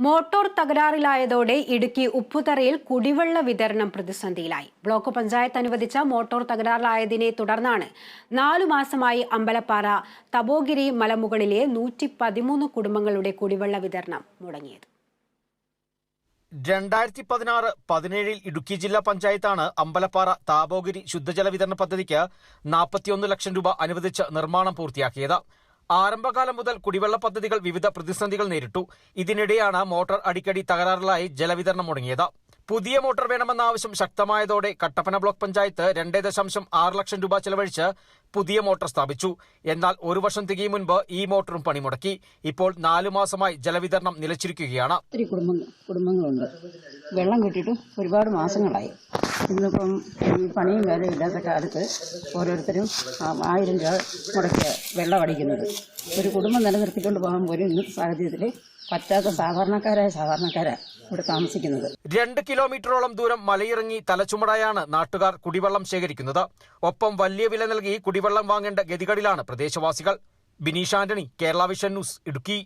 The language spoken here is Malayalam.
മോട്ടോർ തകരാറിലായതോടെ ഇടുക്കി ഉപ്പുതറയിൽ കുടിവെള്ള വിതരണം പ്രതിസന്ധിയിലായി. ബ്ലോക്ക് പഞ്ചായത്ത് അനുവദിച്ച മോട്ടോർ തകരാറിലായതിനെ തുടർന്നാണ് 4 മാസമായി അമ്പലപ്പാറ തപോഗിരി മലമുകളിലെ 113 കുടുംബങ്ങളുടെ കുടിവെള്ള വിതരണം മുടങ്ങിയത്. 2016-17 ഇടുക്കി ജില്ലാ പഞ്ചായത്താണ് അമ്പലപ്പാറ താപോഗിരി ശുദ്ധജല വിതരണ പദ്ധതിക്ക് 41 ലക്ഷം രൂപ അനുവദിച്ച് നിർമ്മാണം പൂർത്തിയാക്കിയത്. ആരംഭകാലം മുതൽ കുടിവെള്ള പദ്ധതികൾ വിവിധ പ്രതിസന്ധികൾ നേരിട്ടു. ഇതിനിടെയാണ് മോട്ടോർ അടിക്കടി തകരാറിലായി ജലവിതരണം മുടങ്ങിയത്. പുതിയ മോട്ടോർ വേണമെന്ന ആവശ്യം ശക്തമായതോടെ കട്ടപ്പന ബ്ലോക്ക് പഞ്ചായത്ത് 2.6 ലക്ഷം രൂപ ചെലവഴിച്ച് പുതിയ മോട്ടോർ സ്ഥാപിച്ചു. എന്നാൽ 1 വർഷം തികയും മുൻപ് ഈ മോട്ടോറും പണിമുടക്കി. ഇപ്പോൾ 4 മാസമായി ജലവിതരണം നിലച്ചിരിക്കുകയാണ്. ഒത്തിരി കുടുംബങ്ങളുണ്ട്. വെള്ളം കിട്ടിയിട്ട് ഒരുപാട് മാസങ്ങളായി. ഇന്നിപ്പം ഈ പണിയും വേലയും ഇല്ലാത്ത കാലത്ത് ഓരോരുത്തരും 1000 രൂപ മുടക്കിയ വെള്ളം അടിക്കുന്നത്. ഒരു കുടുംബം നിലനിർത്തിക്കൊണ്ട് പോകാൻ പോലും ഇന്നത്തെ സാഹചര്യത്തിൽ പറ്റാത്ത സാധാരണക്കാരാണ് ഇവിടെ താമസിക്കുന്നത്. 2 കിലോമീറ്ററോളം ദൂരം മലയിറങ്ങി തലച്ചുമടായാണ് നാട്ടുകാർ കുടിവെള്ളം ശേഖരിക്കുന്നത്. ഒപ്പം വലിയ വില നൽകി കുടിവെള്ളം വാങ്ങേണ്ട ഗതികളിലാണ് പ്രദേശവാസികൾ. Bineesh Antony, Kerala vision news, Idukki.